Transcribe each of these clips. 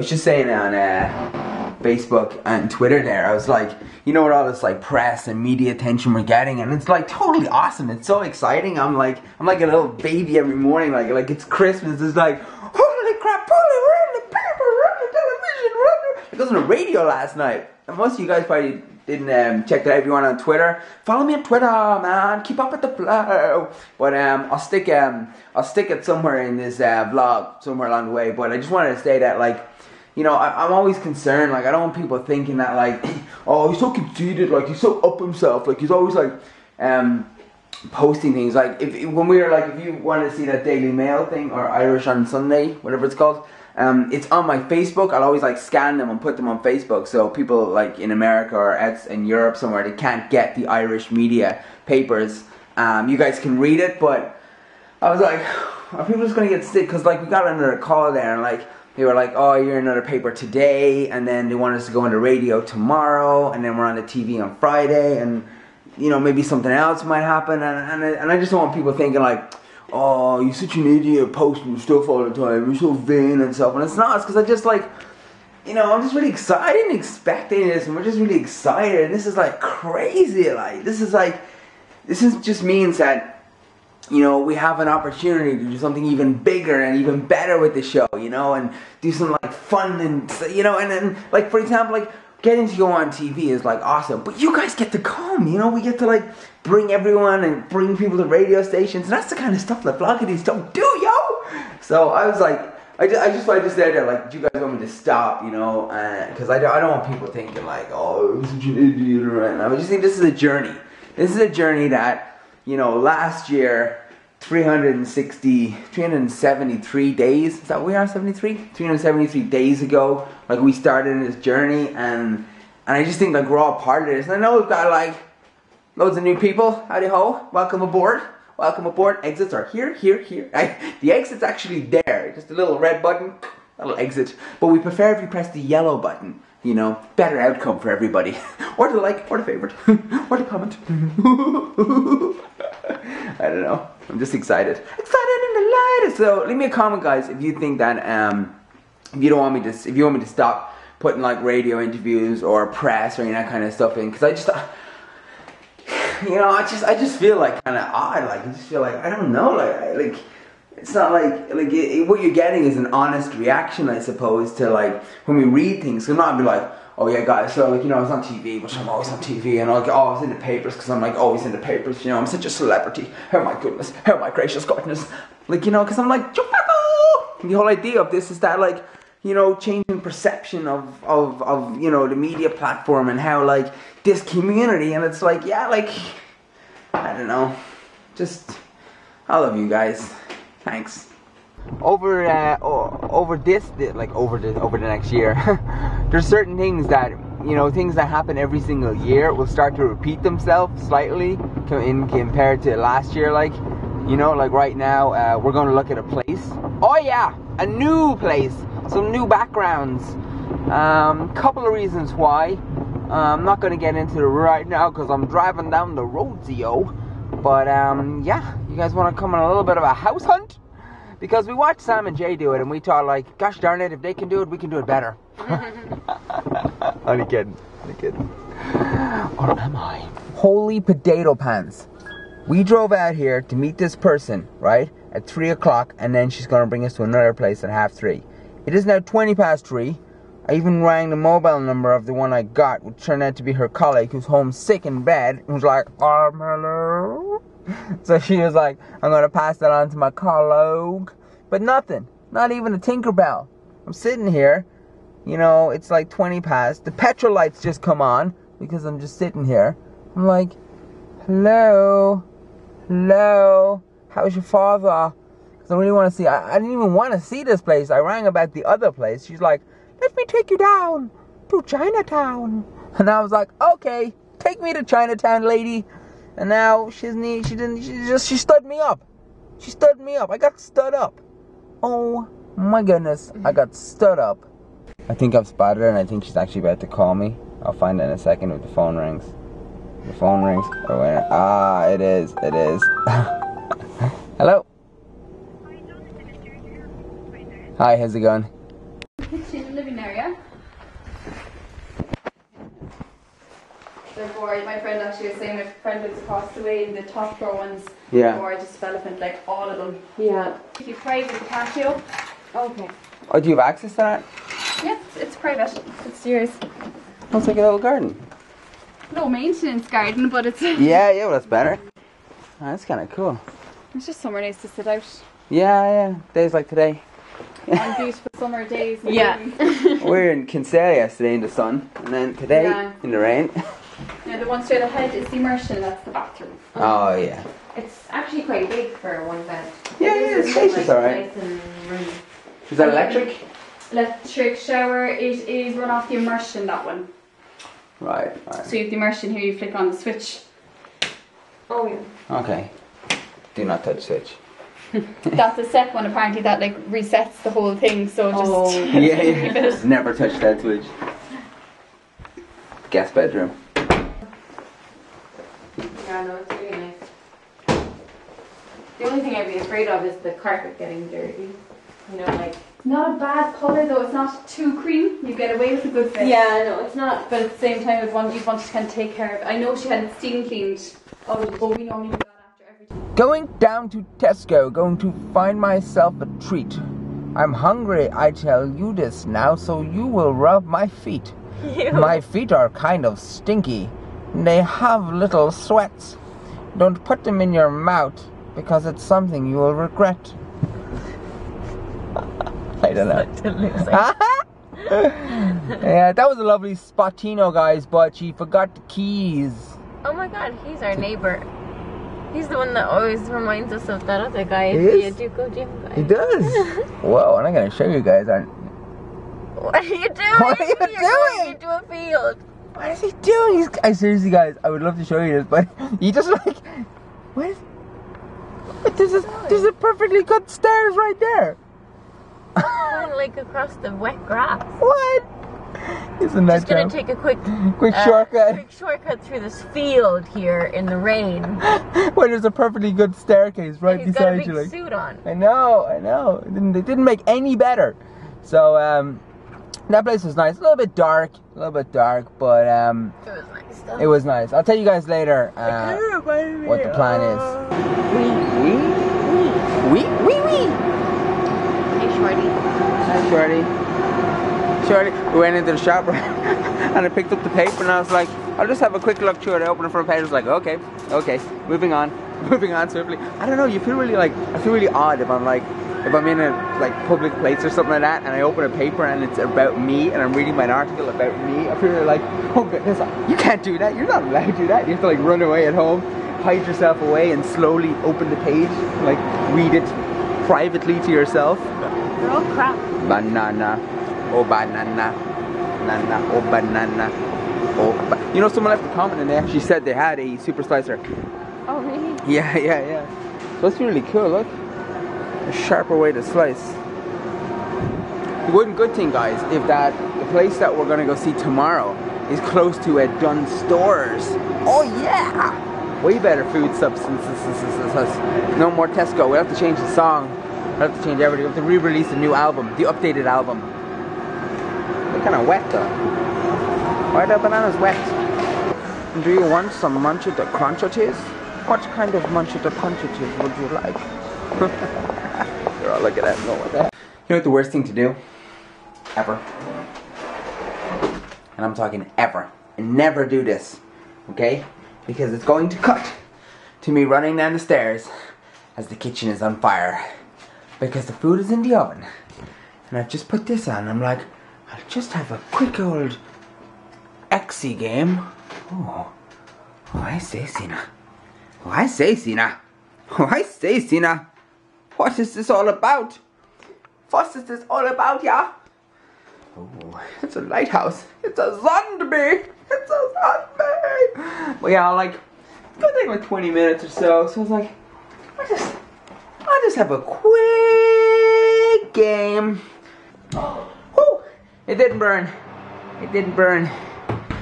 was just saying on Facebook and Twitter there, I was like, you know, what all this like press and media attention we're getting, and it's like totally awesome. It's so exciting. I'm like a little baby every morning, like it's Christmas. It's like, holy crap, holy, we're in the paper, we're on the television, we're on the... It was on the radio last night. And most of you guys probably didn't check that out. If you want on Twitter, follow me on Twitter, man. Keep up with the flow. But I'll stick it somewhere in this vlog, somewhere along the way. But I just wanted to say that, like, you know, I'm always concerned. Like, I don't want people thinking that, like, oh, he's so conceited, like he's so up himself, like he's always like posting things. Like if you want to see that Daily Mail thing or Irish on Sunday, whatever it's called. It's on my Facebook. I'll always like scan them and put them on Facebook, so people like in America or in Europe somewhere, they can't get the Irish media papers. You guys can read it, but I was like, are people just gonna get sick? Because like we got another call there, and like they were like, oh, you're in another paper today, and then they want us to go on the radio tomorrow, and then we're on the TV on Friday, and you know, maybe something else might happen, and I just don't want people thinking like, oh, you're such an idiot posting stuff all the time, you're so vain and stuff. And it's not, it's because I just like, you know, I'm just really excited. I didn't expecting this, and we're just really excited, and this is like crazy. Like, this just means that, you know, we have an opportunity to do something even bigger and even better with the show, you know, and do some like fun and, you know, and then like, for example, like getting to go on TV is like awesome, but you guys get to come, you know, we get to like bring everyone and bring people to radio stations, and that's the kind of stuff that vloggers don't do, yo. So I was like, I just said that, like, do you guys want me to stop, you know, because I don't want people thinking like, oh, I'm such an idiot right now. I just think this is a journey. This is a journey that, you know, last year, 373 days, is that what we are, 73? 373 days ago, like, we started this journey, and I just think, like, we're all part of this. And I know we've got, like, loads of new people. Howdy ho, welcome aboard. Welcome aboard. Exits are here, here, here. The exit's actually there. Just a little red button, that'll exit. But we prefer if you press the yellow button. You know, better outcome for everybody. Or the like, or the favorite, or the comment. I don't know. I'm just excited. Excited in the light. So leave me a comment, guys, if you think that if you want me to stop putting like radio interviews or press or any of that kind of stuff in, because I just. You know, I just feel like kind of odd. Like, I just feel like, I don't know, like it's not like what you're getting is an honest reaction, I suppose, to like when we read things. So not be like, oh yeah, guys, so like, you know, I was on TV, but I'm always on TV, and I'll go, oh, I was in the papers because I'm like always in the papers. You know, I'm such a celebrity. Oh my goodness, oh my gracious goodness. Like, you know, because I'm like, the whole idea of this is that, like, you know, changing perception of you know, the media platform and how like this community, and it's like, yeah, like, I don't know, just, I love you guys, thanks. Over the next year, there's certain things that, you know, things that happen every single year will start to repeat themselves slightly compared to last year. Like, you know, like right now, we're going to look at a place. Oh yeah, a new place. Some new backgrounds. Couple of reasons why. I'm not going to get into it right now because I'm driving down the road, yo. But yeah, you guys want to come on a little bit of a house hunt? Because we watched Sam and Jay do it, and we thought, like, gosh darn it, if they can do it, we can do it better. Only kidding. Or am I? Holy potato pants. We drove out here to meet this person, right, at 3 o'clock, and then she's going to bring us to another place at 3:30. It is now 3:20. I even rang the mobile number of the one I got, which turned out to be her colleague who's home sick in bed, and was like, hello? So she was like, I'm going to pass that on to my colleague. But nothing. Not even a Tinkerbell. I'm sitting here, you know, it's like 20 past. The petrol lights just come on because I'm just sitting here. I'm like, hello? Hello? How's your father? Because I really want to see. I didn't even want to see this place. I rang about the other place. She's like, let me take you down to Chinatown. And I was like, okay, take me to Chinatown, lady. And now she stood me up. She stood me up. I got stood up. Oh my goodness, I got stood up. I think I've spotted her, and I think she's actually about to call me. I'll find it in a second if the phone rings. The phone rings. Oh, wait. Ah, it is. Hello. Hi, how's it going? She's living there. They're bored. My friend actually was saying my friend lives across the way, the top floor ones. Yeah. Gorgeous development, like all of them. Yeah. If you private the patio. Okay. Oh, do you have access to that? Yeah, it's private. It's yours. Looks like a little garden. Low maintenance garden, but it's. Yeah, well, that's better. Oh, that's kind of cool. It's just somewhere nice to sit out. Yeah. Days like today. On beautiful summer days. Yeah. We were in Kinsale yesterday in the sun, and then today in the rain. Now the one straight ahead is the immersion. That's the bathroom. Oh yeah. It's actually quite big for one bed. Yeah, it's spacious, alright. Nice and roomy. Is that electric? Electric shower. It is run off the immersion. That one. Right. So you have the immersion here. You flick on the switch. Oh yeah. Okay. Do not touch switch. That's the set one. Apparently that like resets the whole thing. So just Yeah. Never touch that switch. Guest bedroom. Yeah, no, it's really nice. The only thing I'd be afraid of is the carpet getting dirty. You know, like. Not a bad colour though. It's not too cream. You get away with a good fit. Yeah, no, it's not. But at the same time, you want to kind of take care of it. I know she had it steam cleaned. Oh, we normally do that after every time. Going down to Tesco, going to find myself a treat. I'm hungry, I tell you this now, so you will rub my feet. Ew. My feet are kind of stinky. They have little sweats. Don't put them in your mouth, because it's something you will regret. I don't know. Yeah, that was a lovely Spotino, guys, but she forgot the keys. Oh my god, he's our neighbor. He's the one that always reminds us of that other guy, He the is? Aduco Gym guy. He does. Whoa, and I'm going to show you guys. What are you doing? What are you You're doing? going into a field. What is he doing? I seriously, guys, I would love to show you this, but he just like, what is? There's a perfectly good stairs right there. Going like across the wet grass. What? Isn't that Just gonna take a quick shortcut? Quick shortcut through this field here in the rain. Well, there's a perfectly good staircase right He's got a beside big you. Like, suit on. I know. It didn't make any better. So that place was nice. A little bit dark, but It was nice though. it was nice. I'll tell you guys later what the plan is. We. Hey, Shorty. Hi, Shorty. We went into the shop and I picked up the paper and I was like, I'll just have a quick look through it. I opened it for a page. I was like, okay, moving on swiftly. I don't know. I feel really odd if I'm in a public place or something like that and I open a paper and it's about me and I'm reading an article about me. I feel like, oh goodness, you can't do that. You're not allowed to do that. You have to run away at home, hide yourself away and slowly open the page, read it privately to yourself. They're all crap. Banana, oh banana, banana, oh banana, oh. You know, someone left a comment and they actually said they had a super slicer. Oh, really? Yeah. So that's really cool. Look, a sharper way to slice. The one good thing, guys, is that the place that we're gonna go see tomorrow is close to a Dunnes Stores. Oh yeah, way better food substances. No more Tesco. We have to change the song. We have to change everything. We have to re-release the new album, the updated album. They're kind of wet though. Why are the bananas wet? Do you want some munchita crunchities? What kind of munchita crunchities would you like? They're all looking at me. What the heck? You know what the worst thing to do? Ever. And I'm talking ever. And never do this. Okay? Because it's going to cut to me running down the stairs as the kitchen is on fire. Because the food is in the oven. And I've just put this on. I'm like, I'll just have a quick old Exy game. Oh, I say, Sina. What is this all about? What is this all about, yeah? Oh, it's a lighthouse. It's a zombie. But yeah, it's gonna take 20 minutes or so. So I was like, I'll just have a quick game. Oh, it didn't burn.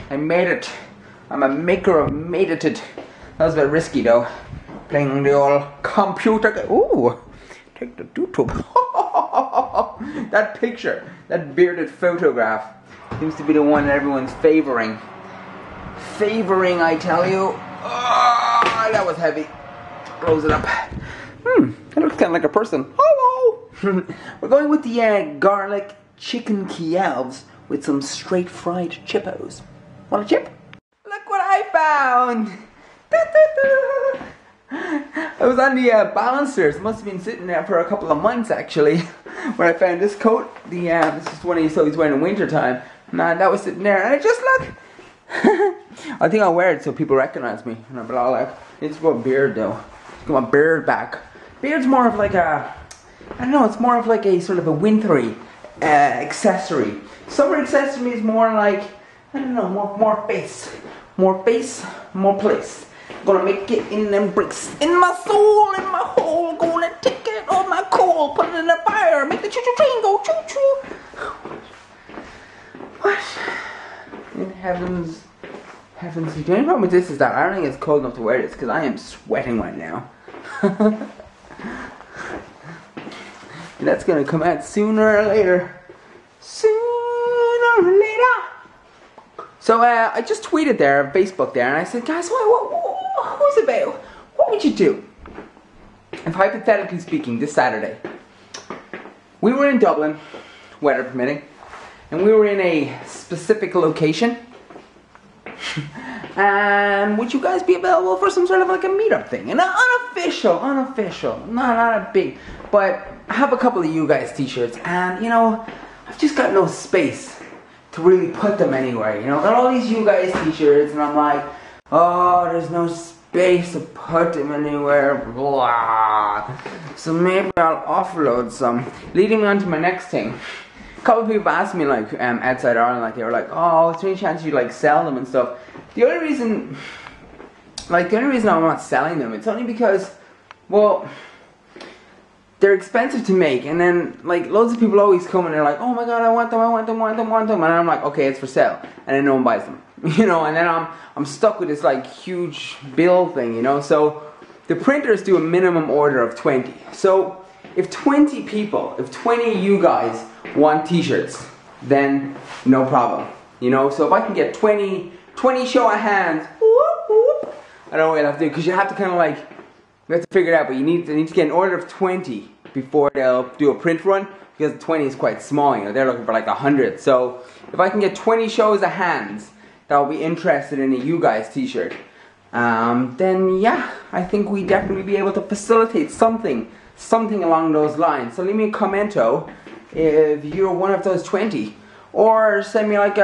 I made it. I'm a maker of made it. That was a bit risky though. Playing the old computer game. Ooh, take the YouTube. That picture, that bearded photograph, seems to be the one that everyone's favoring. favoring, I tell you. Oh, that was heavy. Close it up. That looks kind of like a person. Hello! We're going with the garlic chicken Kievs with some straight fried chippos. Want a chip? Look what I found! I was on the balancers. Must have been sitting there for a couple of months actually. When I found this coat, this is one he's always wearing in winter time. Man, that was sitting there, and I just look. I think I'll wear it so people recognize me. And I'll be all like, I need to grow a beard though. Get my beard back. Beard's more of like a, I don't know, it's more of like a sort of a wintry accessory. Summer accessory is more like, I don't know, more face. More face, more place. Gonna make it in them bricks. In my soul, in my hole. Gonna take it on my coal. Put it in the fire. Make the choo-choo train go choo-choo. What? In heavens. The only problem with this is that I don't think it's cold enough to wear this because I am sweating right now. That's gonna come out sooner or later. Sooner or later. So I just tweeted there, Facebook there, and I said, guys, who's about? What would you do if, hypothetically speaking, this Saturday we were in Dublin, weather permitting, and we were in a specific location? And would you guys be available for some sort of like a meetup thing? An unofficial, not a big, but I have a couple of you guys t-shirts, and you know, I've just got no space to really put them anywhere, you know. Got all these you guys t-shirts, and I'm like, oh, there's no space to put them anywhere, blah. So maybe I'll offload some. Leading me on to my next thing. A couple of people asked me, like, outside Ireland, like, they were like, oh, is there any chance you like sell them and stuff? The only reason I'm not selling them, it's only because, well, they're expensive to make, and then like loads of people always come and they're like, oh my god, I want them, and I'm like, okay, it's for sale, and then no one buys them, you know, and then I'm stuck with this like huge bill thing, you know. So the printers do a minimum order of 20. So if 20 you guys want t-shirts, then no problem, you know. So if I can get 20 show of hands, whoop, whoop, I don't know what I have to do, because you have to kind of like, we have to figure it out, but you need to get an order of 20 before they'll do a print run, because 20 is quite small, you know, they're looking for like 100. So if I can get 20 shows of hands that will be interested in a you guys t-shirt, then yeah, I think we definitely be able to facilitate something along those lines. So leave me a commento if you're one of those 20. Or send me like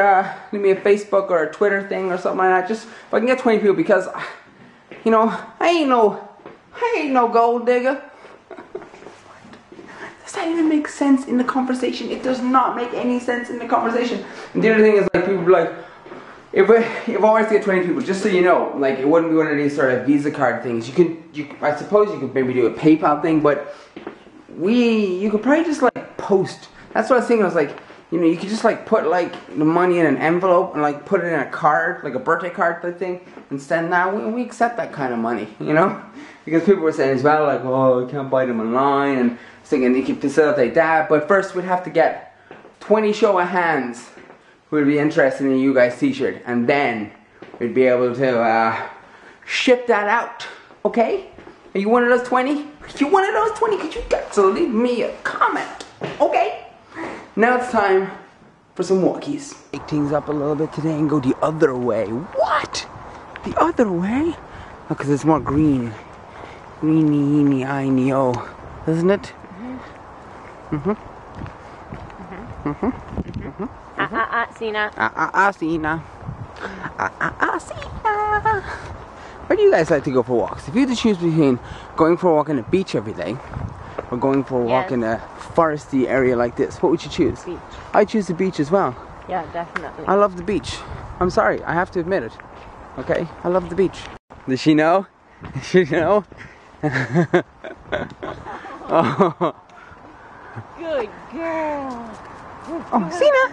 leave me a Facebook or a Twitter thing or something like that. Just if I can get 20 people, because, you know, I ain't no gold digger. Does that even make sense in the conversation? It does not make any sense in the conversation. And the other thing is, like, people be like, if I was to get 20 people, just so you know, like, it wouldn't be one of these sort of Visa card things. I suppose you could maybe do a PayPal thing, but you could probably just like post. That's what I was thinking. I was like, you know, you could just like put like the money in an envelope and like put it in a card, like a birthday card type thing, and send that. We accept that kind of money, you know, because people were saying as well, like, oh, I can't buy them online, and thinking you can facilitate that. But first, we'd have to get 20 show of hands who would be interested in a you guys t-shirt, and then we'd be able to ship that out. Okay? Are you one of those 20? Are you one of those 20? Because you got to leave me a comment. Okay? Now it's time for some walkies. Take things up a little bit today and go the other way. What? The other way? Oh, because it's more green. Greeny-iny-iny-o. Isn't it? Mm-hmm. Sina. Sina. Sina. Where do you guys like to go for walks? If you had to choose between going for a walk on the beach every day or going for a walk in a foresty area like this, what would you choose? Beach. I choose the beach as well. Yeah, definitely. I love the beach. I'm sorry, I have to admit it. Okay? I love the beach. Does she know? Does she know? Oh. Good girl. Oh, Sina!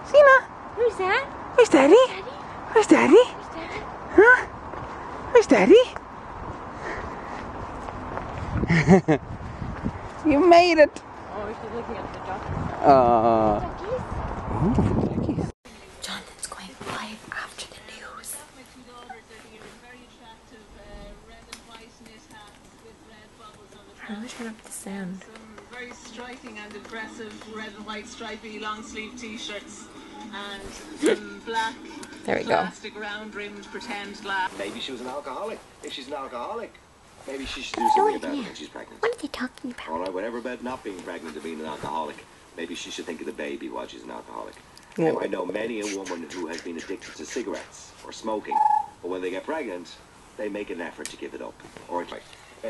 Sina! Who's that? Where's Daddy? Where's Daddy? Huh? Where's Daddy? You made it! Oh, she's looking at the duckies. Duckies? Ooh, duckies. Jonathan's going live after the news. How do I turn up the sound? Some very striking and aggressive red and white stripy long sleeve t-shirts and some black There we go. plastic round rimmed pretend glass. Maybe she was an alcoholic. If she's an alcoholic, maybe she should do something about it when she's pregnant. What are you talking about? All right, whatever about not being pregnant and being an alcoholic, maybe she should think of the baby while she's an alcoholic. Now, I know many a woman who has been addicted to cigarettes or smoking, but when they get pregnant, they make an effort to give it up. Or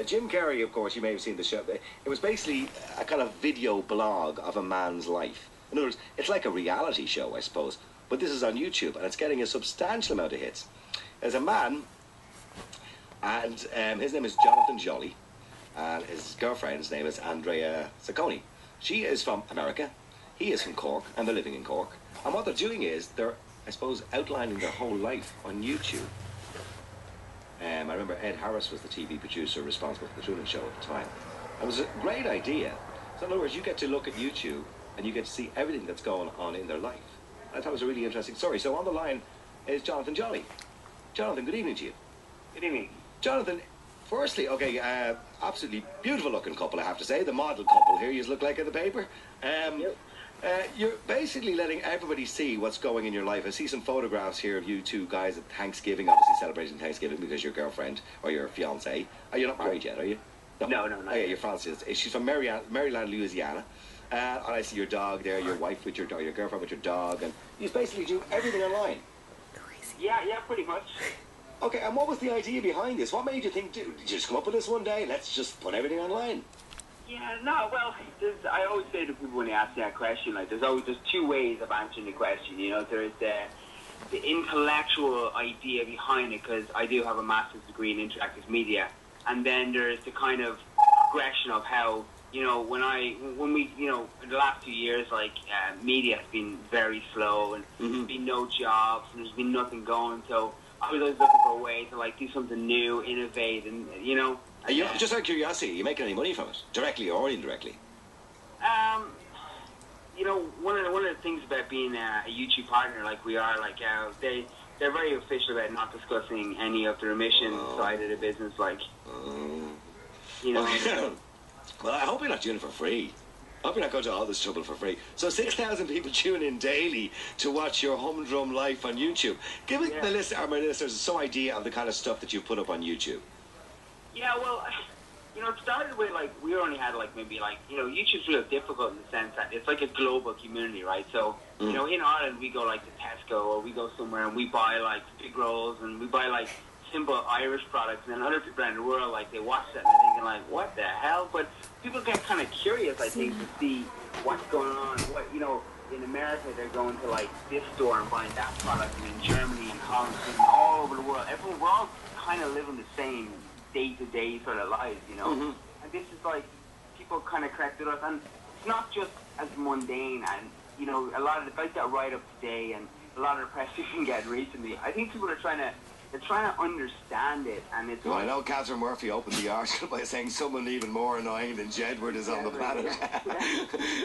Jim Carrey, of course, you may have seen the show. It was basically a kind of video blog of a man's life. In other words, it's like a reality show, I suppose. But this is on YouTube, and it's getting a substantial amount of hits. There's a man, and his name is Jonathan Joly, and his girlfriend's name is Andrea Saccone. She is from America, he is from Cork, and they're living in Cork. And what they're doing is they're, I suppose, outlining their whole life on YouTube. I remember Ed Harris was the TV producer responsible for the Truman Show at the time. It was a great idea. So in other words, you get to look at YouTube and you get to see everything that's going on in their life. I thought it was a really interesting story. So on the line is Jonathan Joly. Jonathan, good evening to you. Good evening. Jonathan, firstly, okay, absolutely beautiful looking couple, I have to say. The model couple here you look like in the paper. Yep. You're basically letting everybody see what's going in your life. I see some photographs here of you two guys at Thanksgiving, obviously celebrating Thanksgiving because your girlfriend or your fiancée. Are you not married yet, are you? No, not Oh, yeah, your fiancée. She's from Maryland, Louisiana. And I see your dog there, your wife with your dog, your girlfriend with your dog, and you basically do everything online. Yeah, pretty much. Okay, and what was the idea behind this? What made you think, dude, did you just come up with this one day? Let's just put everything online. Yeah, no, well, I always say to people when they ask me that question, like, there's two ways of answering the question, you know. There's the intellectual idea behind it, because I do have a master's degree in interactive media, and then there's the kind of progression of how, you know, when we, you know, in the last 2 years, like, media has been very slow, and there's been no jobs, and there's been nothing going, so I was always looking for a way to, like, do something new, innovate, and, you know. Just out of curiosity, are you making any money from it? Directly or indirectly? You know, one of the things about being a YouTube partner like we are, like, they're very official about not discussing any of the remission side of the business, like, you know. Okay. Well, I hope you're not doing it for free. I hope you're not going to all this trouble for free. So 6,000 people tune in daily to watch your humdrum life on YouTube. Give it the listeners some idea of the kind of stuff that you put up on YouTube. Yeah, well, you know, it started with, like, we only had, like, maybe, like, you know, YouTube's real difficult in the sense that it's like a global community, right? So, you know, in Ireland, we go, like, to Tesco, or we go somewhere and we buy, like, big rolls, and we buy, like, simple Irish products, and then other people around the world, like, they watch that and they're thinking, like, what the hell? But people get kind of curious, I think, to see what's going on. What, you know, in America, they're going to, like, this store and buying that product, and in Germany and Holland and all over the world. Everyone, we're all kind of living the same day-to-day sort of lives, you know. And this is like, people kind of corrected us, and it's not just as mundane, and, you know, a lot of the, like that write-up today, and a lot of the press you can get recently, I think people are trying to understand it, and it's... Well, I know Catherine Murphy opened the article by saying someone even more annoying than Jedward is on the planet.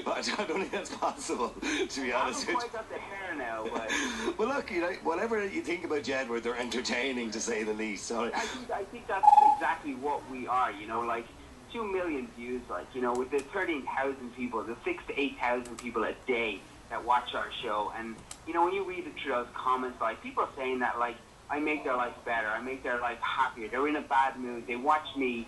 But I don't think that's possible, to be honest with you. I haven't quite got the hair now, but... Well, look, you know, whatever you think about Jedward, they're entertaining, to say the least. So I think that's exactly what we are, you know, like, 2 million views, like, you know, with the 13,000 people, the 6,000 to 8,000 people a day that watch our show, and, you know, when you read it through those comments, like, people are saying that, like, I make their life better, I make their life happier, they're in a bad mood, they watch me,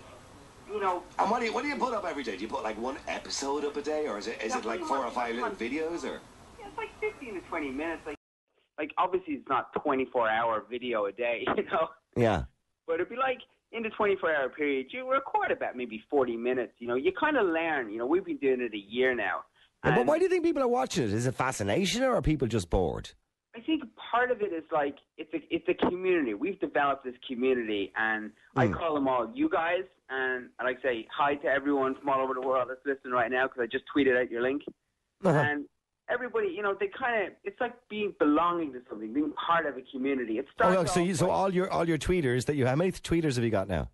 you know... And what do you put up every day? Do you put, like, one episode up a day, or is it like 4 or 5 little videos, or...? Yeah, it's like 15 to 20 minutes, like, obviously it's not 24-hour video a day, you know? Yeah. But it'd be like, in the 24-hour period, you record about maybe 40 minutes, you know? You kind of learn, you know, we've been doing it a year now. Yeah, but why do you think people are watching it? Is it fascination, or are people just bored? I think part of it is, like, it's a community. We've developed this community, and I call them all you guys, and I like to say hi to everyone from all over the world that's listening right now, because I just tweeted out your link. And everybody, you know, they kind of, it's like belonging to something, being part of a community. It starts so all your tweeters that you have, how many tweeters have you got now?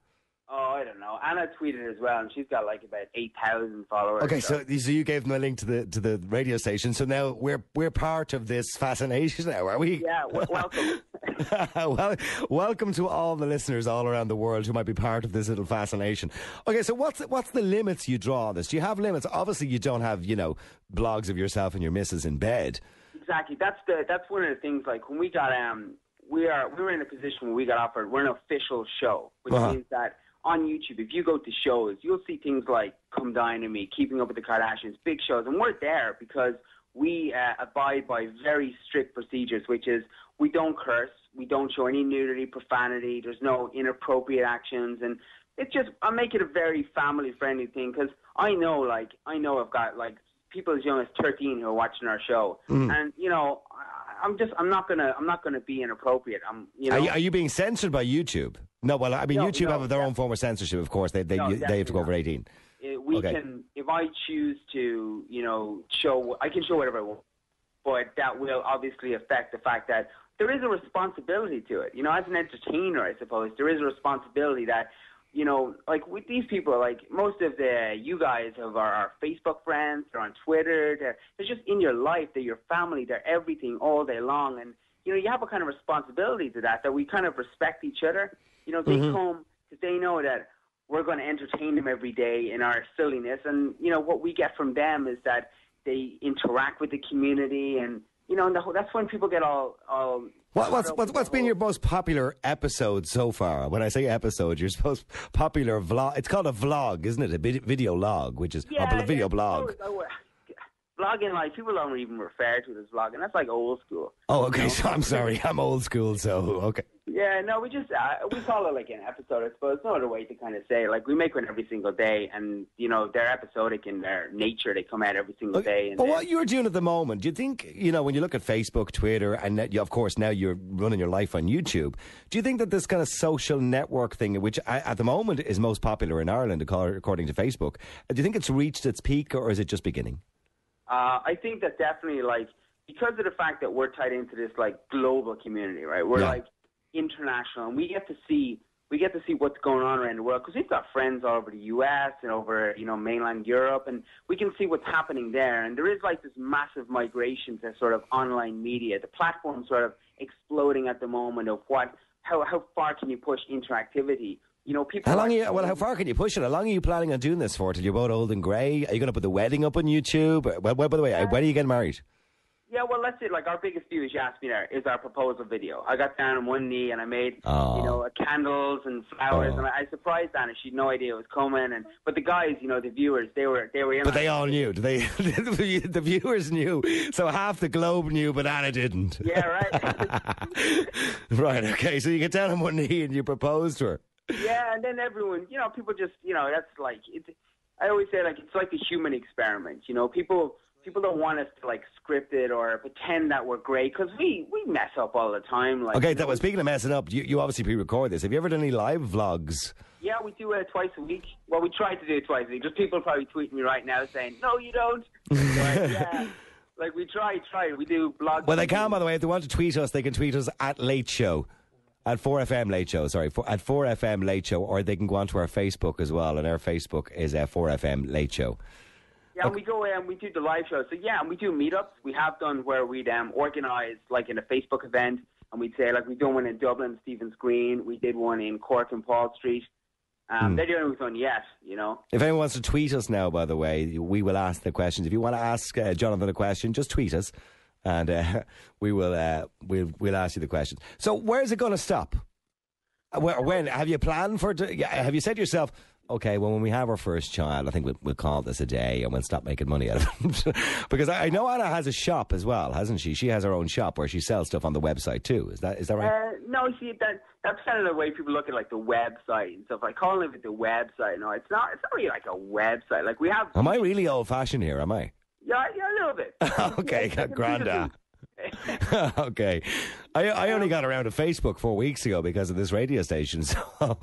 Oh, I don't know. Anna tweeted as well, and she's got like about 8,000 followers. Okay, so you gave them a link to the radio station. So now we're part of this fascination now, are we? Yeah, welcome. Well, welcome to all the listeners all around the world who might be part of this little fascination. Okay, so what's the limits you draw on this? Do you have limits? Obviously, you don't have blogs of yourself and your missus in bed. Exactly. That's one of the things. Like when we got we were in a position where we got offered. We're an official show, which means that on YouTube, if you go to shows, you'll see things like Come Dine and Me, Keeping Up with the Kardashians, big shows, and we're there because we abide by very strict procedures, which is we don't curse, we don't show any nudity, profanity, there's no inappropriate actions, and it's just, I make it a very family-friendly thing, because I know I've got, like, people as young as 13 who are watching our show, and, I'm not gonna be inappropriate. Are you being censored by YouTube? No, well, I mean, YouTube have their own form of censorship, of course. They have to go over 18. We can, if I choose to, I can show whatever I want, but that will obviously affect the fact that there is a responsibility to it. As an entertainer, I suppose, there is a responsibility that, like with these people, like most of you guys are our Facebook friends, they're on Twitter, they're just in your life, they're your family, they're everything all day long. And, you have a kind of responsibility to that we kind of respect each other. They come because they know that we're going to entertain them every day in our silliness. And, what we get from them is that they interact with the community and, that's when people get all What's been your most popular episode so far? When I say episode, your most popular vlog. It's called a vlog, isn't it? A video log, which is a video blog. Vlogging, like, people don't even refer to it as vlogging. That's like old school. Oh, okay. So I'm sorry. I'm old school, so okay. Yeah, no, we just, we call it like an episode, I suppose. No other way to kind of say it. Like, we make one every single day, and, they're episodic in their nature. They come out every single day. But what you're doing at the moment, do you think, when you look at Facebook, Twitter, and of course now you're running your life on YouTube, do you think that this kind of social network thing, which at the moment is most popular in Ireland, according to Facebook, do you think it's reached its peak, or is it just beginning? I think that definitely, like, because of the fact that we're tied into this, like, global community, right? We're, like, international, and we get to see what's going on around the world, because we've got friends all over the US and over, mainland Europe, and we can see what's happening there. And there is, like, this massive migration to sort of online media. The platform's sort of exploding at the moment of how far can you push interactivity? People. How far can you push it? How long are you planning on doing this for? Till you're both old and grey? Are you going to put the wedding up on YouTube? Well, by the way, when are you getting married? Yeah, well, let's say, like, our biggest view, as you asked me there, is our proposal video. I got down on one knee and I made, candles and flowers, and I surprised Anna. She had no idea it was coming. But the guys, the viewers, they were in. But they all knew. The viewers knew. So half the globe knew, but Anna didn't. Yeah, right. Right. Okay. So you get down on one knee and you propose to her. Yeah, and then everyone, people just, that's like, I always say, like, it's like a human experiment. People don't want us to, like, script it or pretend that we're great, because we mess up all the time. Like, okay, speaking of messing up, you obviously pre-record this. Have you ever done any live vlogs? Yeah, we do it twice a week. Well, we try to do it twice a week. Just people probably tweeting me right now saying, no, you don't. But, yeah. Like, we try. We do blogs. Well, they can, by the way. If they want to tweet us, they can tweet us at Late Show. At 4FM Late Show, sorry. At 4FM Late Show, or they can go onto our Facebook as well, and our Facebook is 4FM Late Show. Yeah, and we go and we do the live show. So, yeah, and we do meetups. We have done where we'd organise, like, in a Facebook event, and we'd say, like, we've done one in Dublin, Stephen's Green. We did one in Cork and Paul Street. They're the only one yet, If anyone wants to tweet us now, by the way, we will ask the questions. If you want to ask Jonathan a question, just tweet us. And we'll ask you the questions. So where's it going to stop? When have you planned for it? Have you said to yourself, okay, well, when we have our first child, I think we'll call this a day and we'll stop making money out of it? Because I know Anna has a shop as well, hasn't she? She has her own shop where she sells stuff on the website too. Is that right? No, see, that's kind of the way people look at, like, the website and stuff. I call it the website. No, it's not really like a website. Like, we have. Am I really old fashioned here? Am I? Yeah, a little bit. Okay, Granda. Okay. I only got around to Facebook 4 weeks ago because of this radio station. So,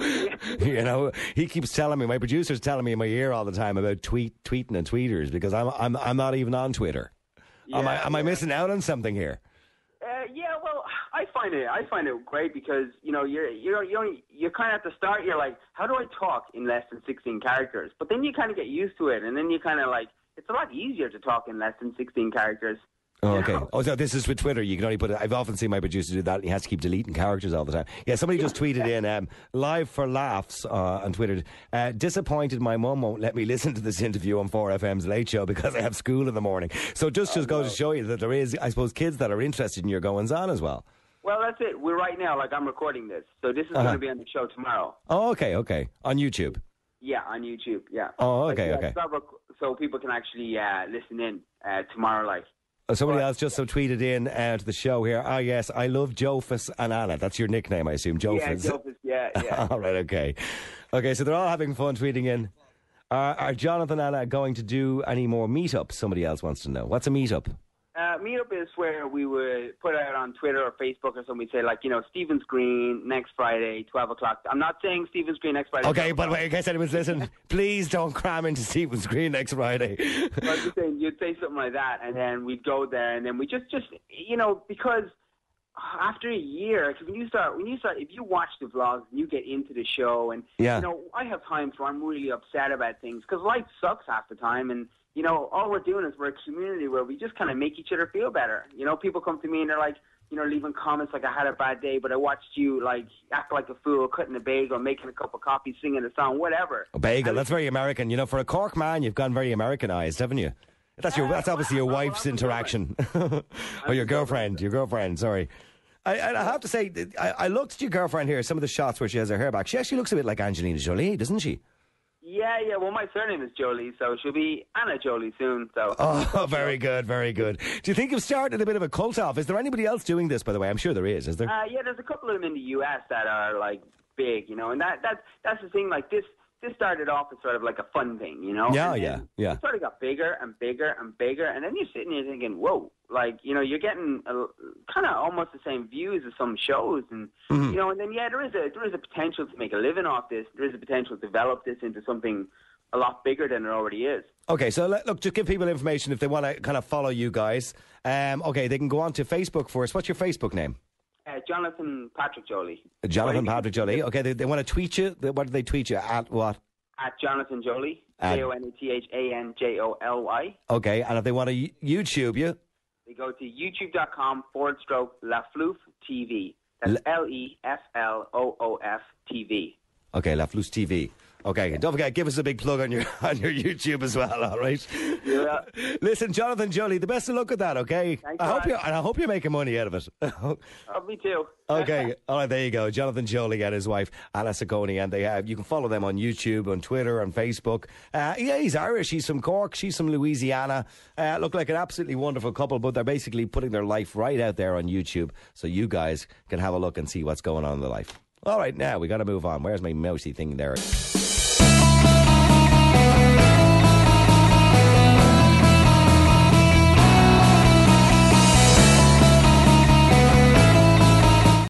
he keeps telling me, my producer's telling me in my ear all the time about tweeting and tweeters, because I'm not even on Twitter. Yeah, am I missing out on something here? Yeah, well, I find it great because you're kind of at the start. You're like, how do I talk in less than 16 characters? But then you kind of get used to it, and then you kind of like it's a lot easier to talk in less than 16 characters. Oh, okay. Oh, so this is with Twitter. You can only put it. I've often seen my producer do that. And he has to keep deleting characters all the time. Yeah, somebody just tweeted in, live for laughs on Twitter. Disappointed my mum won't let me listen to this interview on 4FM's Late Show because I have school in the morning. So just goes to show you that there is, I suppose, kids that are interested in your goings on as well. Well, that's it. We're right now, like I'm recording this. So this is going to be on the show tomorrow. Oh, okay. On YouTube? Yeah, on YouTube, yeah. Oh, okay, okay. So people can actually listen in tomorrow, like. Somebody else just tweeted in to the show here. Ah, yes, I love Jofus and Anna. That's your nickname, I assume, Jofus. Yeah, Jofus, yeah. All right, okay. Okay, so they're all having fun tweeting in. Are Jonathan and Anna going to do any more meetups? Somebody else wants to know. What's a meetup? Meetup is where we would put out on Twitter or Facebook or something. We'd say, like, Stephen's Green next Friday, 12 o'clock. I'm not saying Stephen's Green next Friday. Okay, but in case anyone's listening, please don't cram into Stephen's Green next Friday. Well, I'm just saying, you'd say something like that, and then we'd go there, and then we just because after a year, cause when you start, if you watch the vlogs and you get into the show, and I have times where I'm really upset about things because life sucks half the time, and all we're doing is we're a community where we just kind of make each other feel better. People come to me and they're like, leaving comments like, I had a bad day, but I watched you, like, act like a fool, cutting a bagel, making a cup of coffee, singing a song, whatever. A bagel, that's very American. For a Cork man, you've gone very Americanized, haven't you? That's obviously your wife's interaction. Or your girlfriend, sorry. I have to say, I looked at your girlfriend here, some of the shots where she has her hair back. She actually looks a bit like Angelina Jolie, doesn't she? Yeah. Well, my surname is Jolie, so she'll be Anna Jolie soon. So. Oh, very good, very good. Do you think you've started a bit of a cult off? Is there anybody else doing this, by the way? I'm sure there is there? Yeah, there's a couple of them in the US that are, like, big, and that's the thing, like, this started off as sort of like a fun thing, Yeah. It sort of got bigger and bigger and bigger, and then you're sitting here thinking, whoa, like, you're getting kind of almost the same views as some shows, and, and then, there is a potential to make a living off this. There is a potential to develop this into something a lot bigger than it already is. Okay, so look, just give people information if they want to kind of follow you guys. Okay, they can go on to Facebook first. What's your Facebook name? Jonathan Patrick Joly. Jonathan Patrick Joly. Okay, they want to tweet you. What do they tweet you? At what? At Jonathan Joly. JONATHANJOLY. Okay, and if they want to YouTube you? They go to youtube.com/LaFloof TV. That's LEFLOOF TV. Okay, LaFloof TV. Okay, yeah. Don't forget, give us a big plug on your YouTube as well, all right? Yeah. Listen, Jonathan Joly, the best of luck with that, okay? Thanks, I hope you're making money out of it. Me too. Okay, all right, there you go. Jonathan Joly and his wife, Anna Saccone, and you can follow them on YouTube, on Twitter, on Facebook. Yeah, he's Irish, he's from Cork, she's from Louisiana. Look like an absolutely wonderful couple, but they're basically putting their life right out there on YouTube, so you guys can have a look and see what's going on in their life. All right, now we got to move on. Where's my mousy thing there?